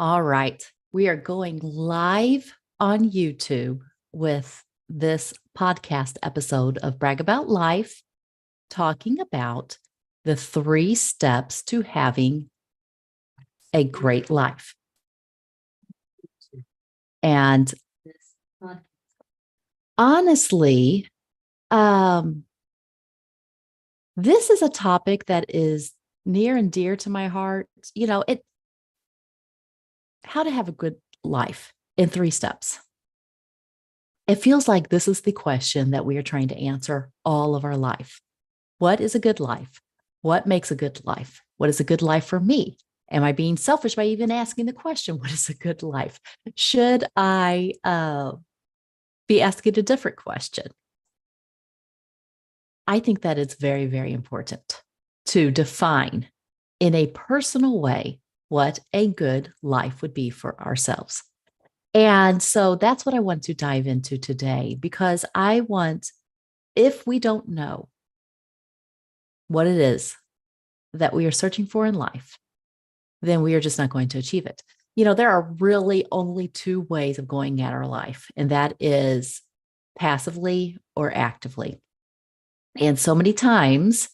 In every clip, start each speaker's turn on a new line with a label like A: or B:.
A: All right. We are going live on YouTube with this podcast episode of Brag About Life, talking about the 3 steps to having a great life. And honestly, this is a topic that is near and dear to my heart. How to have a good life in 3 steps. It feels like this is the question that we are trying to answer all of our life. What is a good life? What makes a good life? What is a good life for me? Am I being selfish by even asking the question, what is a good life? Should I be asking a different question? I think that it's very, very important to define in a personal way what a good life would be for ourselves. And so that's what I want to dive into today, because if we don't know what it is that we are searching for in life, then we are just not going to achieve it. There are really only 2 ways of going at our life, and that is passively or actively. And so many times,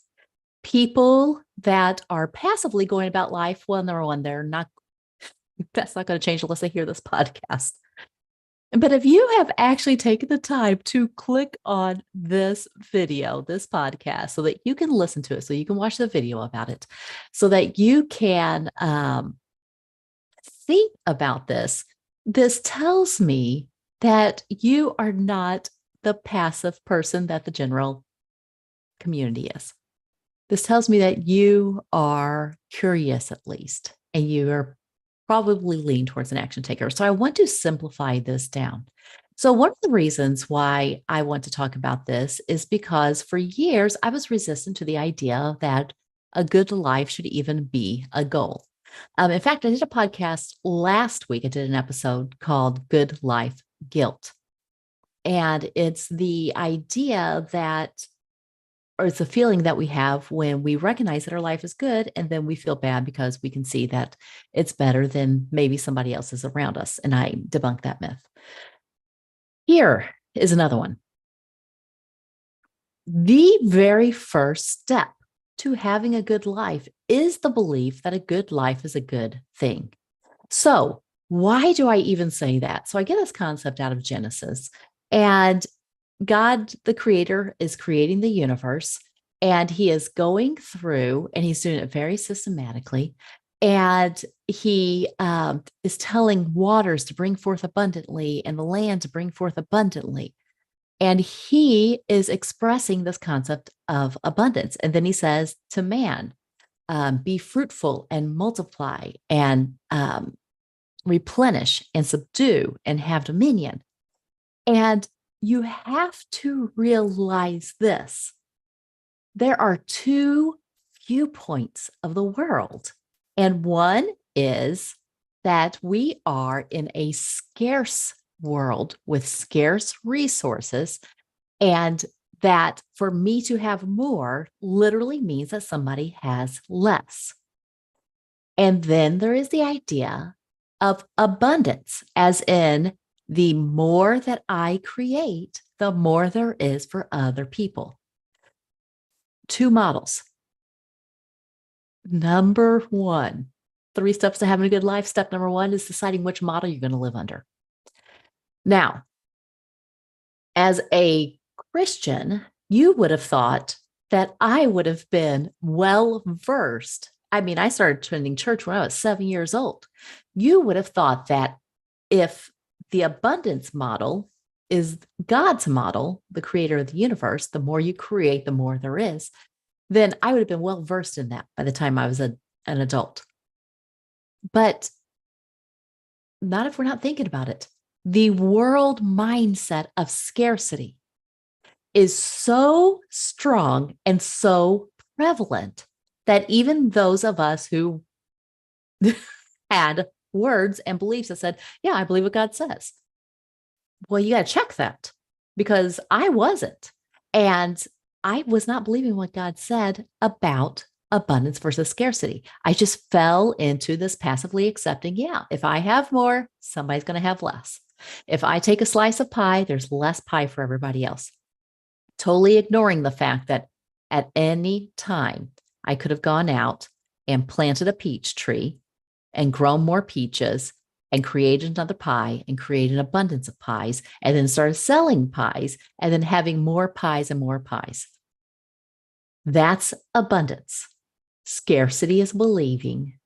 A: people that are passively going about life, well, number one, that's not going to change unless they hear this podcast. But if you have actually taken the time to click on this video, this podcast, so that you can listen to it, so you can watch the video about it, so that you can think about this tells me that you are not the passive person that the general community is. This tells me that you are curious, at least, and you are probably lean towards an action taker. So I want to simplify this down. So one of the reasons why I want to talk about this is because for years I was resistant to the idea that a good life should even be a goal. In fact, I did a podcast last week. I did an episode called Good Life Guilt. And it's the idea that, or it's a feeling that we have when we recognize that our life is good, and then we feel bad because we can see that it's better than maybe somebody else's around us. And I debunk that myth. Here is another one. The very first step to having a good life is the belief that a good life is a good thing. So why do I even say that? So I get this concept out of Genesis, and God, the creator, is creating the universe, and he is going through, and he's doing it very systematically. And he is telling waters to bring forth abundantly and the land to bring forth abundantly. And he is expressing this concept of abundance. And then he says to man, be fruitful and multiply and replenish and subdue and have dominion. And you have to realize this. There are 2 viewpoints of the world. And one is that we are in a scarce world with scarce resources. And that for me to have more literally means that somebody has less. And then there is the idea of abundance, as in, the more that I create, the more there is for other people. 2 models. Number 1, 3 steps to having a good life. Step number 1 is deciding which model you're going to live under. Now, as a Christian, you would have thought that I would have been well versed. I mean, I started attending church when I was 7 years old. You would have thought that if the abundance model is God's model, the creator of the universe, the more you create, the more there is, then I would have been well versed in that by the time I was an adult. But not if we're not thinking about it. The world mindset of scarcity is so strong and so prevalent that even those of us who had words and beliefs that said, yeah, I believe what God says. Well, you got to check that, because I wasn't. And I was not believing what God said about abundance versus scarcity. I just fell into this passively accepting, yeah, if I have more, somebody's going to have less. If I take a slice of pie, there's less pie for everybody else. Totally ignoring the fact that at any time I could have gone out and planted a peach tree and grown more peaches and created another pie and created an abundance of pies and then started selling pies and then having more pies and more pies. That's abundance. Scarcity is believing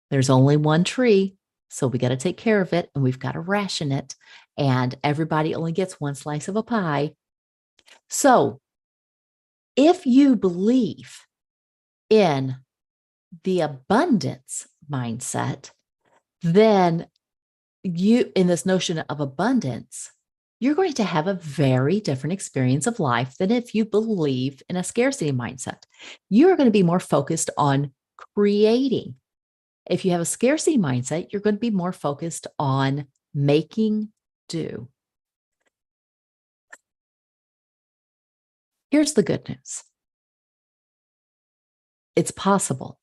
A: there's only one tree, so we got to take care of it and we've got to ration it, and everybody only gets one slice of a pie. So if you believe in the abundance mindset, then you, in this notion of abundance, you're going to have a very different experience of life than if you believe in a scarcity mindset. You're going to be more focused on creating. If you have a scarcity mindset, you're going to be more focused on making do. Here's the good news. It's possible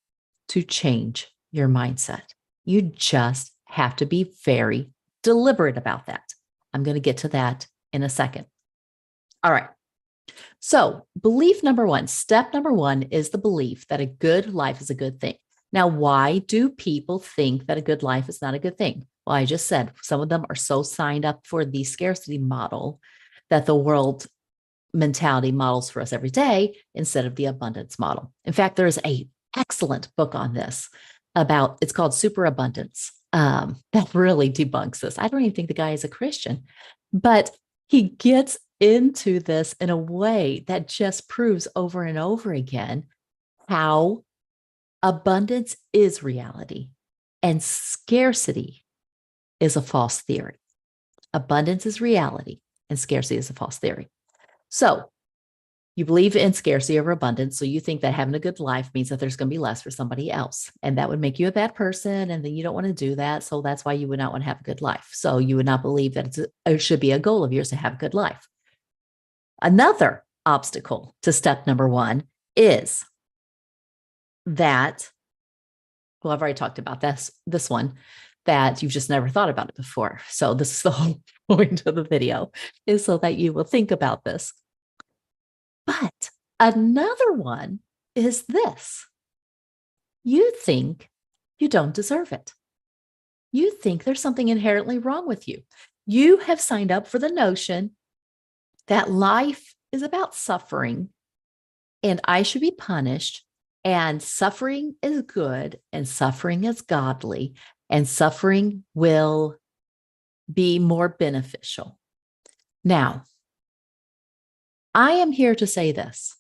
A: to change your mindset. You just have to be very deliberate about that. I'm going to get to that in a second. All right. So, belief number one, step number one is the belief that a good life is a good thing. Now, why do people think that a good life is not a good thing? Well, I just said some of them are so signed up for the scarcity model that the world mentality models for us every day instead of the abundance model. In fact, there is an excellent book on this about, it's called Superabundance. That really debunks this. I don't even think the guy is a Christian, but he gets into this in a way that just proves over and over again how abundance is reality and scarcity is a false theory. Abundance is reality and scarcity is a false theory. So you believe in scarcity over abundance. So you think that having a good life means that there's going to be less for somebody else. And that would make you a bad person. And then you don't want to do that. So that's why you would not want to have a good life. So you would not believe that it should be a goal of yours to have a good life. Another obstacle to step number one is that, well, I've already talked about this one, that you've just never thought about it before. So this is the whole point of the video, is so that you will think about this. But another one is this. You think you don't deserve it. You think there's something inherently wrong with you. You have signed up for the notion that life is about suffering and I should be punished, and suffering is good and suffering is godly and suffering will be more beneficial. Now, I am here to say this.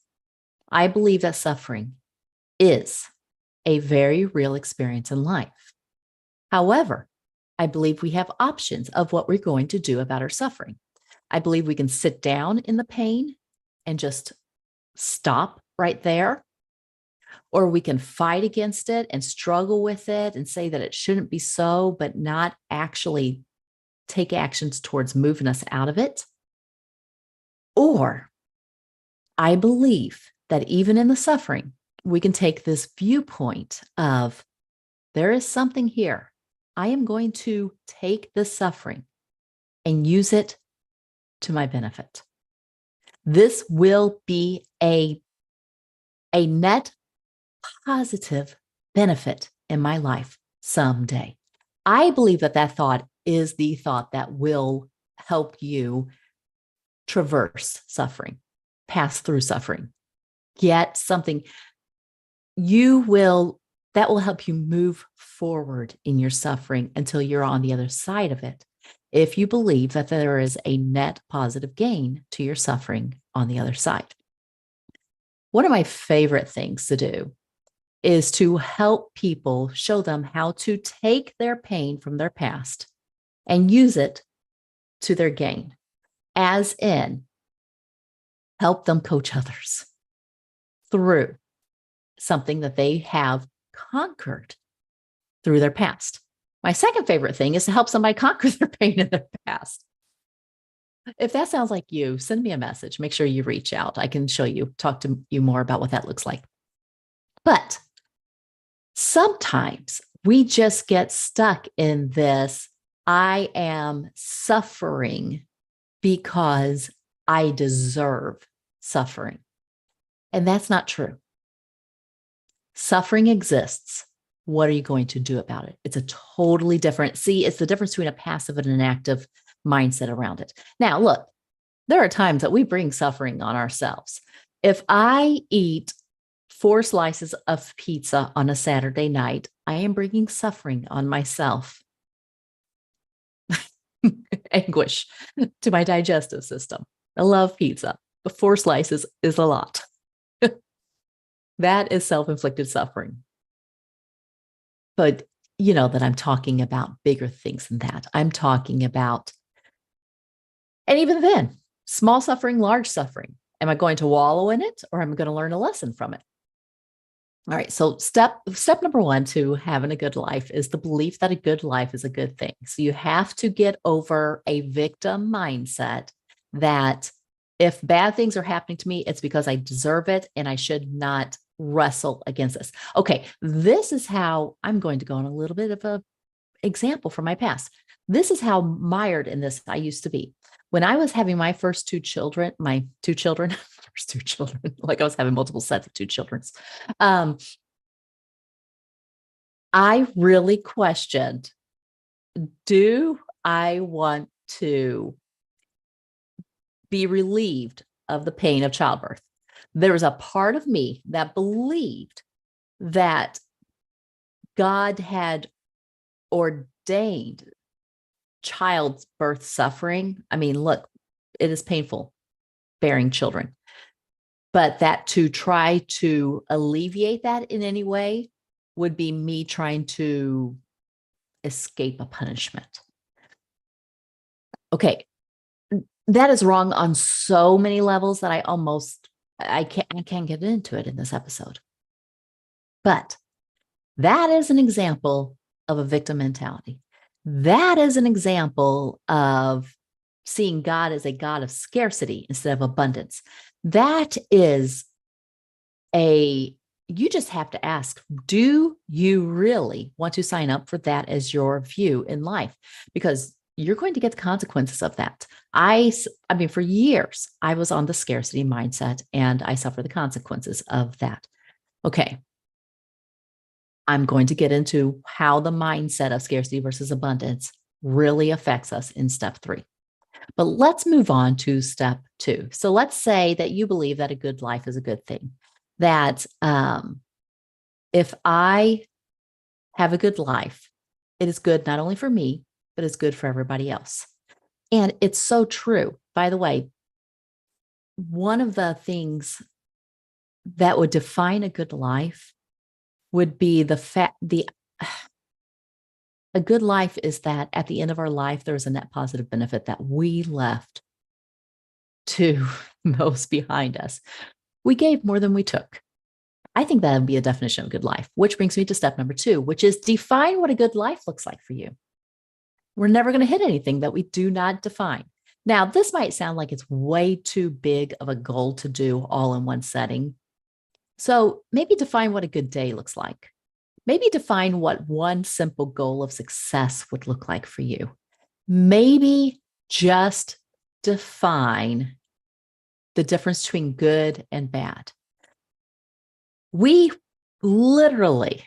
A: I believe that suffering is a very real experience in life. However, I believe we have options of what we're going to do about our suffering. I believe we can sit down in the pain and just stop right there, or we can fight against it and struggle with it and say that it shouldn't be so, but not actually take actions towards moving us out of it. Or I believe that even in the suffering, we can take this viewpoint of there is something here. I am going to take this suffering and use it to my benefit. This will be a net positive benefit in my life someday. I believe that that thought is the thought that will help you traverse suffering, pass through suffering, get something that will help you move forward in your suffering until you're on the other side of it. If you believe that there is a net positive gain to your suffering on the other side. One of my favorite things to do is to help people, show them how to take their pain from their past and use it to their gain, as in help them coach others through something that they have conquered through their past. My second favorite thing is to help somebody conquer their pain in their past. If that sounds like you, send me a message. Make sure you reach out. I can show you, talk to you more about what that looks like. But Sometimes we just get stuck in this I am suffering because I deserve suffering. And that's not true. Suffering exists. What are you going to do about it? It's a totally different, it's the difference between a passive and an active mindset around it. Now, look, there are times that we bring suffering on ourselves. If I eat 4 slices of pizza on a Saturday night, I am bringing suffering on myself, anguish to my digestive system. I love pizza, but 4 slices is a lot. That is self-inflicted suffering. But you know that I'm talking about bigger things than that. I'm talking about, and even then, small suffering, large suffering. Am I going to wallow in it, or am I going to learn a lesson from it? All right. So step number 1 to having a good life is the belief that a good life is a good thing. So you have to get over a victim mindset that if bad things are happening to me, it's because I deserve it and I should not wrestle against this. Okay. This is how I'm going to go on a little bit of an example from my past. This is how mired in this I used to be. When I was having my first 2 children, first 2 children, like I was having multiple sets of 2 children. I really questioned, do I want to be relieved of the pain of childbirth? There was a part of me that believed that God had ordained childbirth suffering. I mean, look, it is painful bearing children, but that to try to alleviate that in any way would be me trying to escape a punishment. Okay. That is wrong on so many levels that I can't get into it in this episode. But that is an example of a victim mentality. That is an example of seeing God as a God of scarcity instead of abundance. That is you just have to ask, do you really want to sign up for that as your view in life? Because you're going to get the consequences of that. I mean, for years, I was on the scarcity mindset and I suffer the consequences of that. Okay. I'm going to get into how the mindset of scarcity versus abundance really affects us in step 3. But let's move on to step 2. So let's say that you believe that a good life is a good thing, that if I have a good life, it is good not only for me, but it's good for everybody else. And it's so true. By the way, one of the things that would define a good life would be a good life is that at the end of our life, there's a net positive benefit that we left to those behind us. We gave more than we took. I think that would be a definition of good life, which brings me to step number 2, which is define what a good life looks like for you. We're never going to hit anything that we do not define. Now, this might sound like it's way too big of a goal to do all in one setting. So maybe define what a good day looks like. Maybe define what one simple goal of success would look like for you. Maybe just define the difference between good and bad. We literally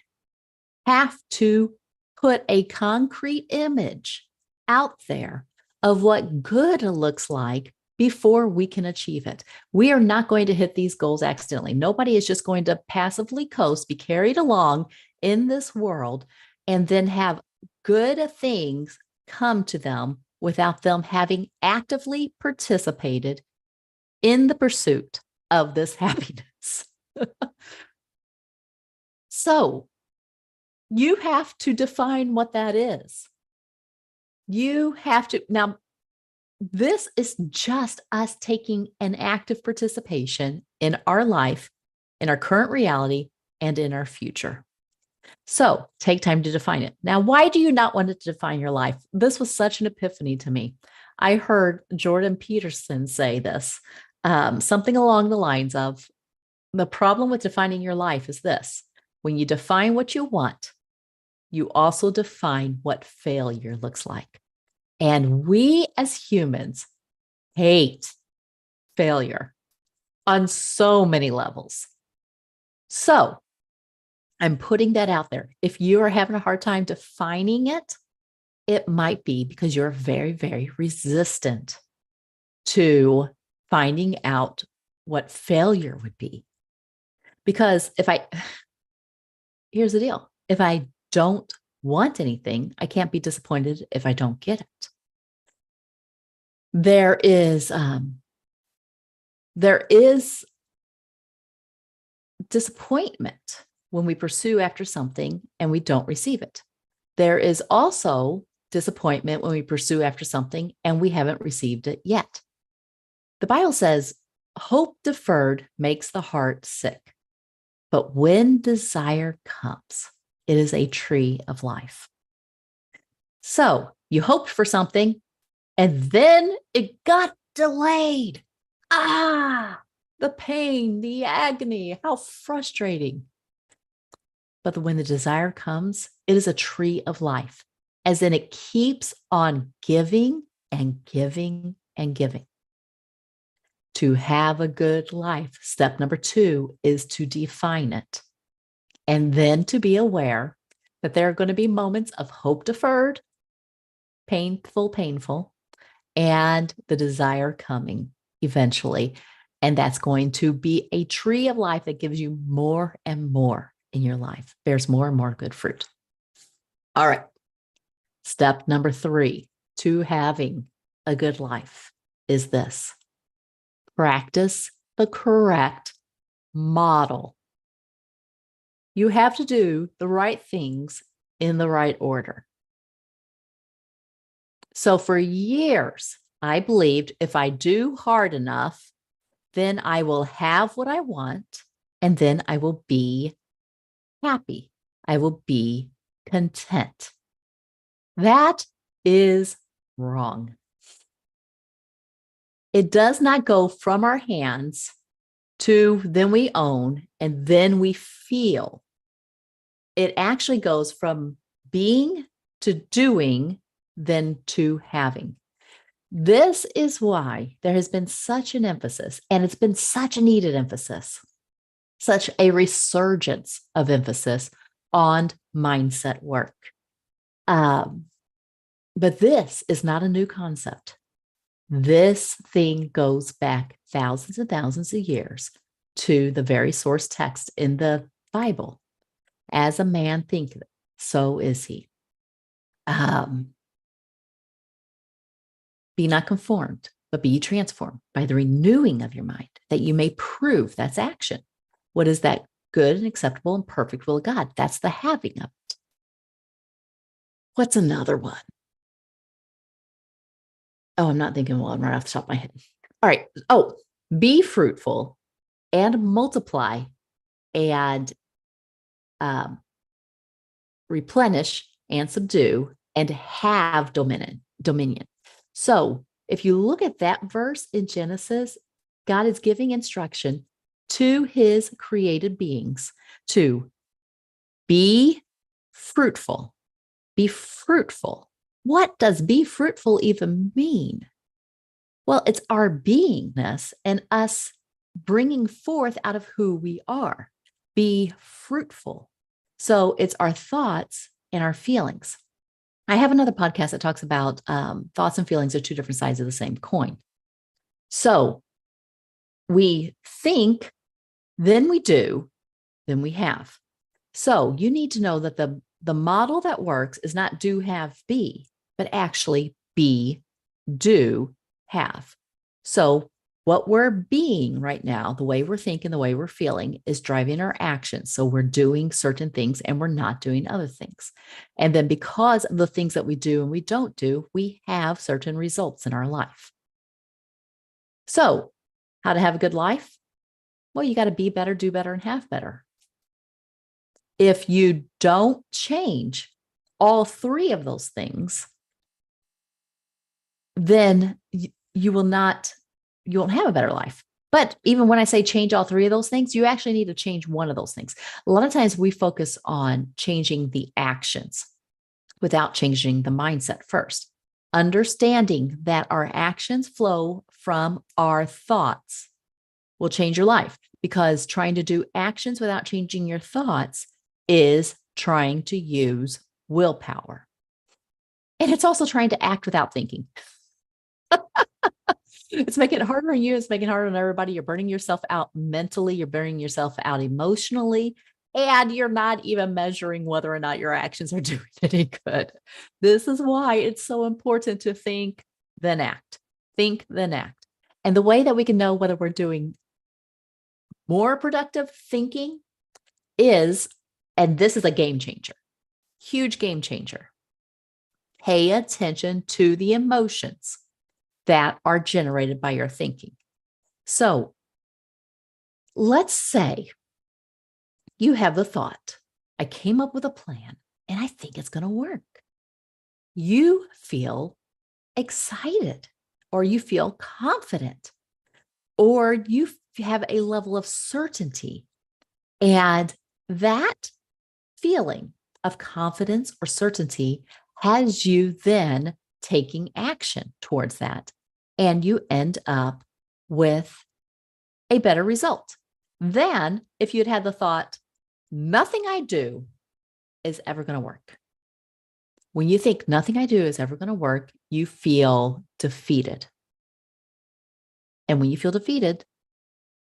A: have to put a concrete image out there of what good looks like before we can achieve it. We are not going to hit these goals accidentally. Nobody is just going to passively coast, be carried along in this world, and then have good things come to them without them having actively participated in the pursuit of this happiness. So you have to define what that is. You have to. Now, this is just us taking an active participation in our life, in our current reality, and in our future. So take time to define it. Now, why do you not want to define your life? This was such an epiphany to me. I heard Jordan Peterson say this, something along the lines of, the problem with defining your life is this: when you define what you want, you also define what failure looks like. And we as humans hate failure on so many levels. So I'm putting that out there. If you are having a hard time defining it, it might be because you're very, very resistant to finding out what failure would be. Because here's the deal. If I don't want anything, I can't be disappointed if I don't get it. There is disappointment when we pursue after something and we don't receive it. There is also disappointment when we pursue after something and we haven't received it yet. The Bible says, hope deferred makes the heart sick. But when desire comes, it is a tree of life. So you hoped for something and then it got delayed. The pain, the agony, how frustrating. But when the desire comes, it is a tree of life, as in it keeps on giving and giving and giving. To have a good life, step number 2 is to define it. And then to be aware that there are going to be moments of hope deferred, painful, and the desire coming eventually. And that's going to be a tree of life that gives you more and more in your life, bears more and more good fruit. All right. Step number 3 to having a good life is this: practice the correct model. You have to do the right things in the right order. So for years, I believed if I do hard enough, then I will have what I want, and then I will be happy. I will be content. That is wrong. It does not go from our hands to then we own and then we feel. It actually goes from being to doing, then to having. This is why there has been such an emphasis, and it's been such a needed emphasis, such a resurgence of emphasis on mindset work. But this is not a new concept. This thing goes back thousands and thousands of years to the very source text in the Bible. As a man thinketh, so is he. Be not conformed, but be transformed by the renewing of your mind, that you may prove, that's action. What is that good and acceptable and perfect will of God? That's the having of it. What's another one? Oh, I'm not thinking one right off the top of my head. All right. Oh, be fruitful and multiply and replenish and subdue and have dominion. So if you look at that verse in Genesis, God is giving instruction to his created beings to be fruitful. Be fruitful. What does be fruitful even mean? Well, it's our beingness and us bringing forth out of who we are. Be fruitful. So it's our thoughts and our feelings. I have another podcast that talks about thoughts and feelings are two different sides of the same coin. So we think, then we do, then we have. So you need to know that the model that works is not do, have, be, but actually be, do, have. So what we're being right now, the way we're thinking, the way we're feeling is driving our actions. So we're doing certain things and we're not doing other things. And then because of the things that we do and we don't do, we have certain results in our life. So how to have a good life? Well, you got to be better, do better, and have better. If you don't change all 3 of those things, then you won't have a better life. But even when I say change all three of those things, you actually need to change one of those things. A lot of times we focus on changing the actions without changing the mindset first. Understanding that our actions flow from our thoughts will change your life, because trying to do actions without changing your thoughts is trying to use willpower. And it's also trying to act without thinking. It's making it harder on you. It's making it harder on everybody. You're burning yourself out mentally. You're burning yourself out emotionally. And you're not even measuring whether or not your actions are doing any good. This is why it's so important to think, then act. Think, then act. And the way that we can know whether we're doing more productive thinking is, and this is a game changer, huge game changer. Pay attention to the emotions that are generated by your thinking. So let's say you have the thought, I came up with a plan and I think it's going to work. You feel excited, or you feel confident, or you have a level of certainty. And that feeling of confidence or certainty has you then taking action towards that. And you end up with a better result than if you'd had the thought, nothing I do is ever going to work. When you think nothing I do is ever going to work, you feel defeated. And when you feel defeated,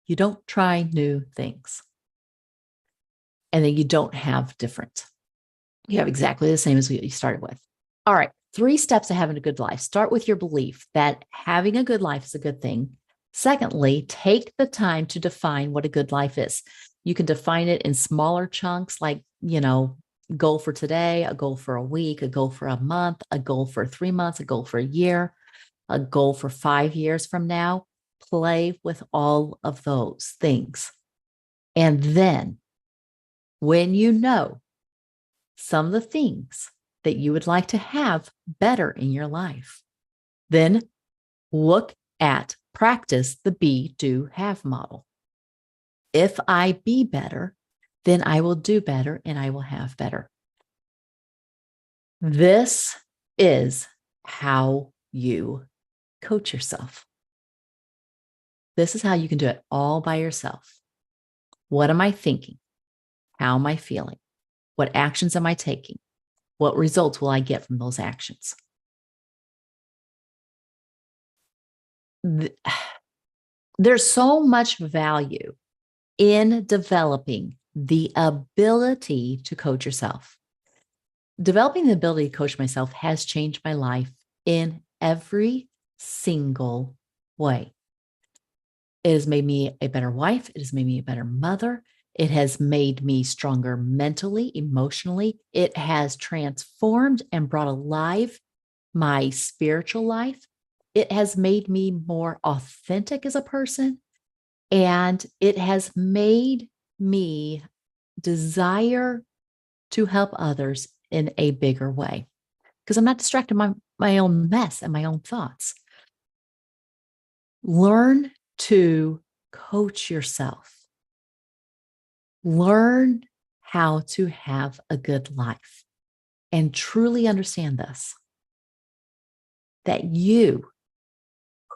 A: you don't try new things. And then you don't have different. You have exactly the same as what you started with. All right. 3 steps to having a good life. Start with your belief that having a good life is a good thing. Secondly, take the time to define what a good life is. You can define it in smaller chunks, like, goal for today, a goal for a week, a goal for a month, a goal for 3 months, a goal for a year, a goal for 5 years from now. Play with all of those things. And then when you know some of the things that you would like to have better in your life, then practice the be, do, have model. If I be better, then I will do better and I will have better. This is how you coach yourself. This is how you can do it all by yourself. What am I thinking? How am I feeling? What actions am I taking? What results will I get from those actions? There's so much value in developing the ability to coach yourself. Developing the ability to coach myself has changed my life in every single way. It has made me a better wife. It has made me a better mother. It has made me stronger mentally, emotionally. It has transformed and brought alive my spiritual life. It has made me more authentic as a person. And it has made me desire to help others in a bigger way, because I'm not distracted by my own mess and my own thoughts. Learn to coach yourself. Learn how to have a good life, and truly understand this, that you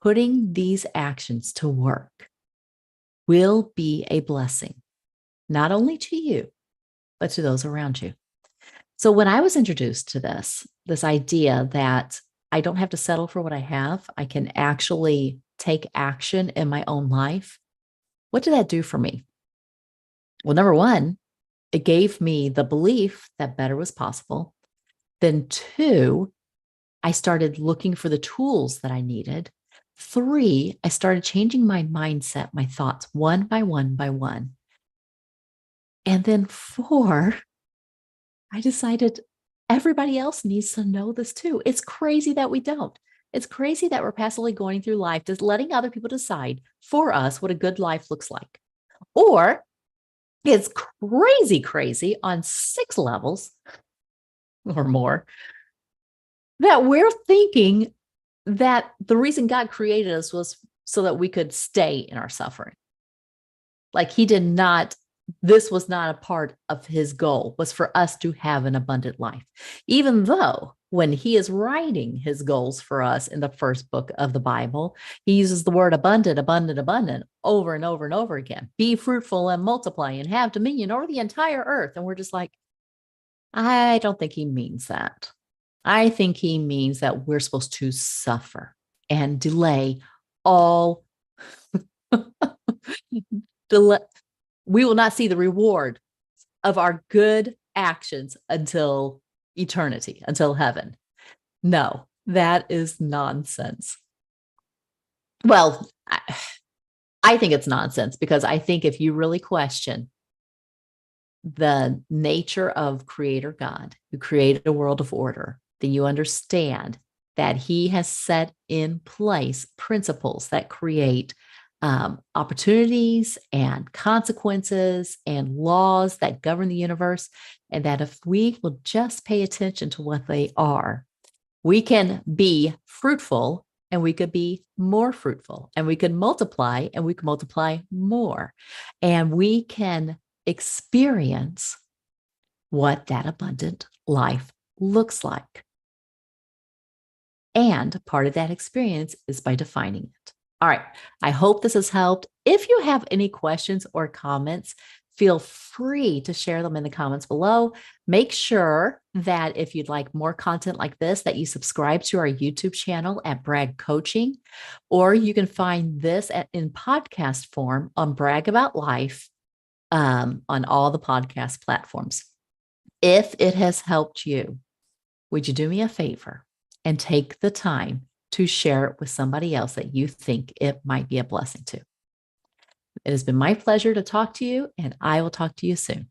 A: putting these actions to work will be a blessing, not only to you, but to those around you. So when I was introduced to this idea that I don't have to settle for what I have, I can actually take action in my own life, what did that do for me? Well, number one, it gave me the belief that better was possible. Then 2, I started looking for the tools that I needed. 3, I started changing my mindset, my thoughts, one by one by one. And then 4, I decided everybody else needs to know this too. It's crazy that we don't. It's crazy that we're passively going through life, just letting other people decide for us what a good life looks like. Or it's crazy on 6 levels or more that we're thinking that the reason God created us was so that we could stay in our suffering. Like he did not, this was not a part of his goal, was for us to have an abundant life. Even though when he is writing his goals for us in the first book of the Bible, he uses the word abundant, abundant, abundant over and over and over again. Be fruitful and multiply and have dominion over the entire earth. And we're just like, I don't think he means that. I think he means that we're supposed to suffer and delay all we will not see the reward of our good actions until eternity, until heaven. No, that is nonsense. Well, I think it's nonsense because I think if you really question the nature of Creator God, who created a world of order, then you understand that he has set in place principles that create opportunities and consequences and laws that govern the universe. And that if we will just pay attention to what they are, we can be fruitful and we could be more fruitful and we could multiply and we can multiply more. And we can experience what that abundant life looks like. And part of that experience is by defining it. All right. I hope this has helped. If you have any questions or comments, feel free to share them in the comments below. Make sure that if you'd like more content like this, that you subscribe to our YouTube channel at Brag Coaching, or you can find this in podcast form on Brag About Life on all the podcast platforms. If it has helped you, would you do me a favor and take the time to share it with somebody else that you think it might be a blessing to? It has been my pleasure to talk to you, and I will talk to you soon.